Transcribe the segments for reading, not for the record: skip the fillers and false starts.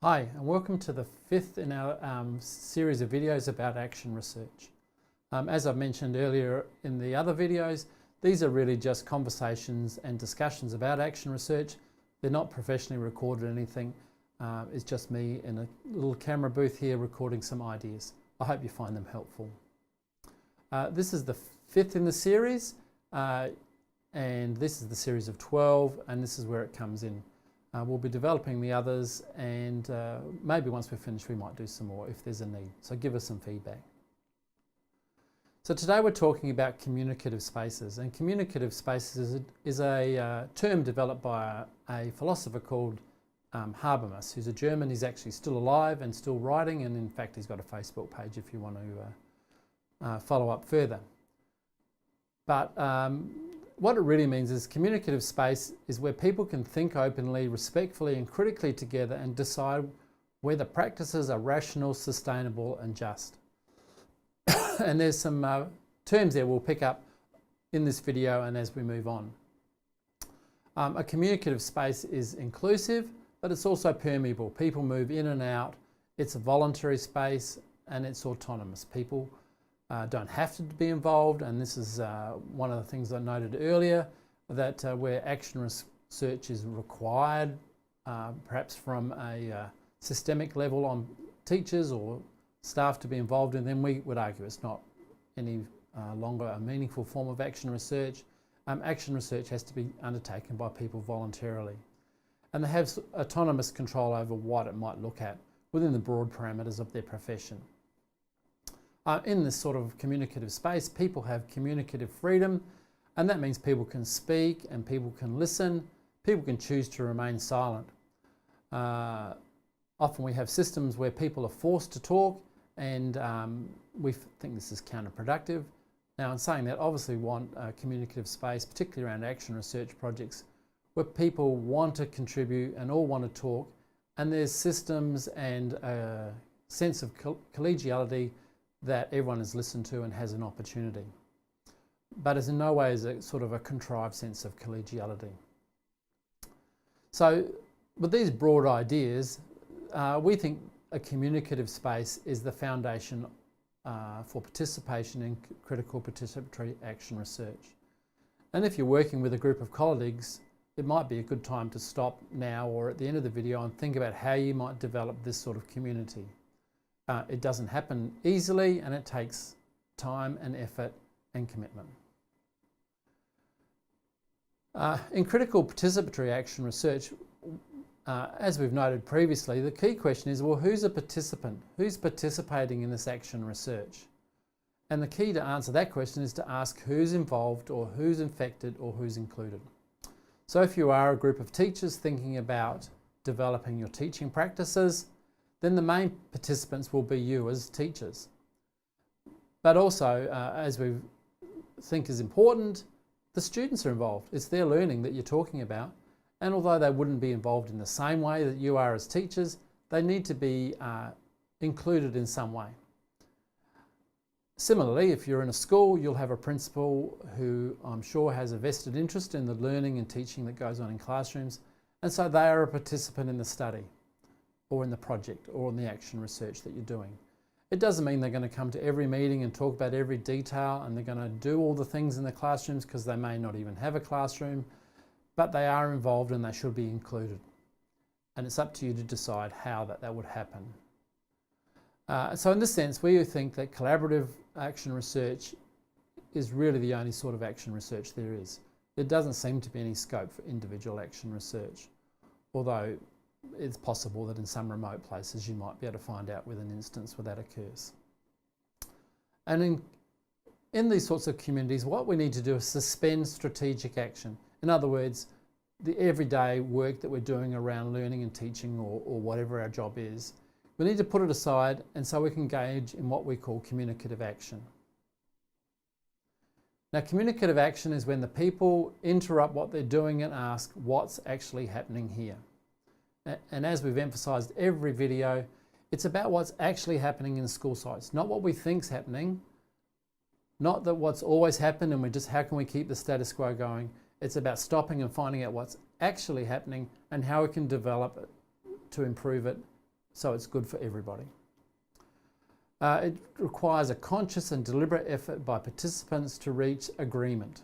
Hi, and welcome to the fifth in our series of videos about action research. As I've mentioned earlier in the other videos, these are really just conversations and discussions about action research. They're not professionally recorded or anything. It's just me in a little camera booth here recording some ideas. I hope you find them helpful. This is the fifth in the series, and this is the series of 12, and this is where it comes in. We'll be developing the others, and maybe once we're finished we might do some more if there's a need. So give us some feedback. So today we're talking about communicative spaces, and communicative spaces is a term developed by a philosopher called Habermas, who's a German. He's actually still alive and still writing, and in fact he's got a Facebook page if you want to follow up further. But what it really means is communicative space is where people can think openly, respectfully and critically together and decide whether practices are rational, sustainable and just. And there's some terms there we'll pick up in this video and as we move on. A communicative space is inclusive, but it's also permeable. People move in and out. It's a voluntary space and it's autonomous. People don't have to be involved, and this is one of the things I noted earlier, that where action research is required, perhaps from a systemic level on teachers or staff to be involved in, then we would argue it's not any longer a meaningful form of action research. Action research has to be undertaken by people voluntarily, and they have autonomous control over what it might look at within the broad parameters of their profession. In this sort of communicative space, people have communicative freedom, and that means people can speak and people can listen, people can choose to remain silent. Often we have systems where people are forced to talk, and we think this is counterproductive. Now, in saying that, obviously we want a communicative space, particularly around action research projects, where people want to contribute and all want to talk, and there's systems and a sense of collegiality that everyone is listened to and has an opportunity. But it's in no way is a sort of a contrived sense of collegiality. So with these broad ideas, we think a communicative space is the foundation for participation in critical participatory action research. And if you're working with a group of colleagues, it might be a good time to stop now or at the end of the video and think about how you might develop this sort of community. It doesn't happen easily, and it takes time and effort and commitment. In critical participatory action research, as we've noted previously, the key question is, well, who's a participant? Who's participating in this action research? And the key to answer that question is to ask who's involved or who's infected or who's included. So if you are a group of teachers thinking about developing your teaching practices, then the main participants will be you as teachers. But also, as we think is important, the students are involved. It's their learning that you're talking about. And although they wouldn't be involved in the same way that you are as teachers, they need to be included in some way. Similarly, if you're in a school, you'll have a principal who I'm sure has a vested interest in the learning and teaching that goes on in classrooms. And so they are a participant in the study, or in the project, or in the action research that you're doing. It doesn't mean they're going to come to every meeting and talk about every detail, and they're going to do all the things in the classrooms, because they may not even have a classroom, but they are involved and they should be included. And it's up to you to decide how that would happen. So in this sense, we think that collaborative action research is really the only sort of action research there is. There doesn't seem to be any scope for individual action research, although it's possible that in some remote places you might be able to find out with an instance where that occurs. And in these sorts of communities, what we need to do is suspend strategic action. In other words, the everyday work that we're doing around learning and teaching, or whatever our job is, we need to put it aside, and so we can engage in what we call communicative action. Now, communicative action is when the people interrupt what they're doing and ask, what's actually happening here? And as we've emphasised every video, it's about what's actually happening in school sites, not what we think's happening, not that what's always happened and how can we keep the status quo going. It's about stopping and finding out what's actually happening and how we can develop it to improve it so it's good for everybody. It requires a conscious and deliberate effort by participants to reach agreement.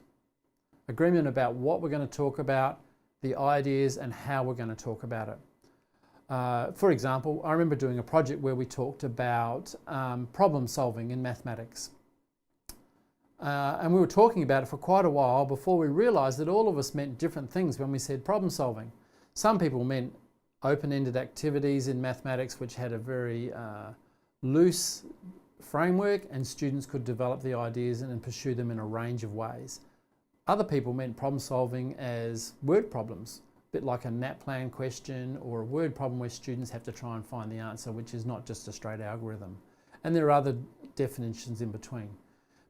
Agreement about what we're going to talk about, the ideas, and how we're going to talk about it. For example, I remember doing a project where we talked about problem solving in mathematics. And we were talking about it for quite a while before we realised that all of us meant different things when we said problem solving. Some people meant open-ended activities in mathematics which had a very loose framework, and students could develop the ideas and pursue them in a range of ways. Other people meant problem solving as word problems, a bit like a NAPLAN question or a word problem where students have to try and find the answer, which is not just a straight algorithm. And there are other definitions in between.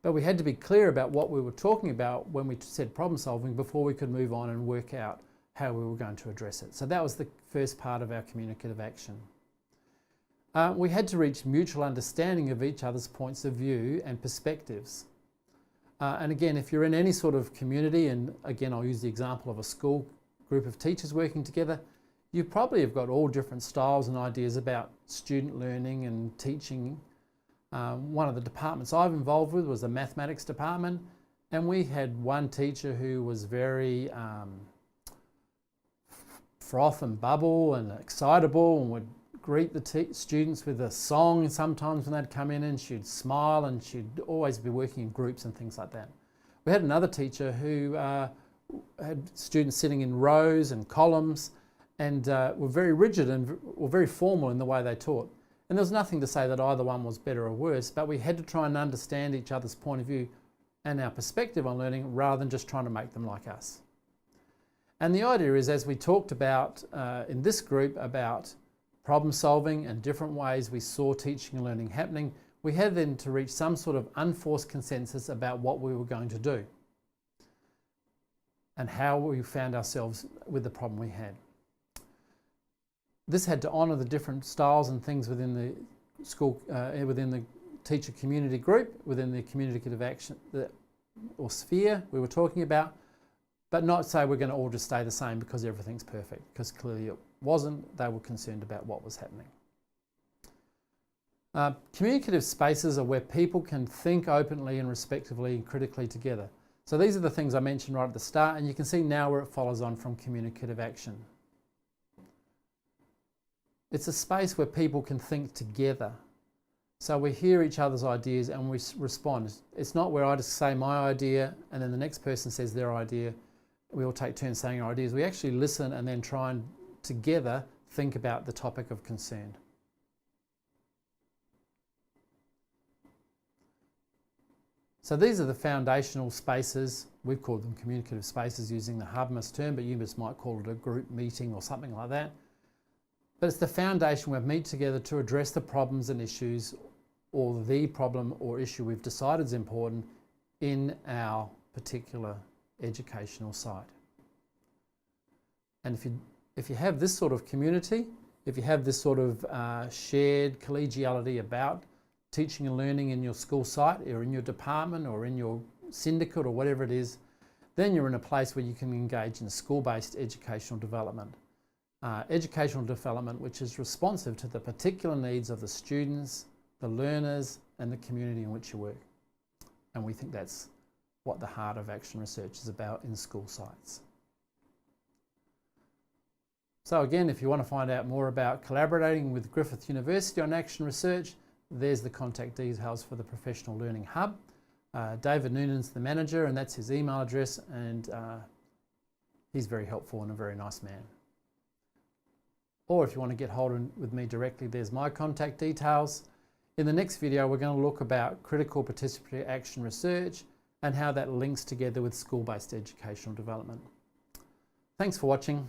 But we had to be clear about what we were talking about when we said problem solving before we could move on and work out how we were going to address it. So that was the first part of our communicative action. We had to reach mutual understanding of each other's points of view and perspectives. And again, if you're in any sort of community, and again I'll use the example of a school group of teachers working together, you probably have got all different styles and ideas about student learning and teaching. One of the departments I've involved with was the mathematics department, and we had one teacher who was very froth and bubble and excitable and would greet the students with a song sometimes when they'd come in, and she'd smile and she'd always be working in groups and things like that. We had another teacher who had students sitting in rows and columns and were very rigid and were very formal in the way they taught. And there was nothing to say that either one was better or worse, but we had to try and understand each other's point of view and our perspective on learning rather than just trying to make them like us. And the idea is, as we talked about in this group about problem solving and different ways we saw teaching and learning happening, we had then to reach some sort of unforced consensus about what we were going to do and how we found ourselves with the problem we had. This had to honour the different styles and things within the school, within the teacher community group, within the communicative action or sphere we were talking about, but not say we're going to all just stay the same because everything's perfect, because clearly it wasn't. They were concerned about what was happening. Communicative spaces are where people can think openly and respectively and critically together. So these are the things I mentioned right at the start, and you can see now where it follows on from communicative action. It's a space where people can think together. So we hear each other's ideas and we respond. It's not where I just say my idea and then the next person says their idea. We all take turns saying our ideas. We actually listen and then try and together think about the topic of concern. So these are the foundational spaces. We've called them communicative spaces using the Habermas term, but you just might call it a group meeting or something like that. But it's the foundation where we meet together to address the problems and issues, or the problem or issue we've decided is important in our particular educational site. And if you have this sort of community, if you have this sort of shared collegiality about teaching and learning in your school site or in your department or in your syndicate or whatever it is, then you're in a place where you can engage in school-based educational development. Educational development which is responsive to the particular needs of the students, the learners and the community in which you work. And we think that's what the heart of action research is about in school sites. So again, if you want to find out more about collaborating with Griffith University on action research, there's the contact details for the Professional Learning Hub. David Noonan's the manager, and that's his email address, and he's very helpful and a very nice man. Or if you want to get hold of with me directly, there's my contact details. In the next video, we're going to look about critical participatory action research and how that links together with school-based educational development. Thanks for watching.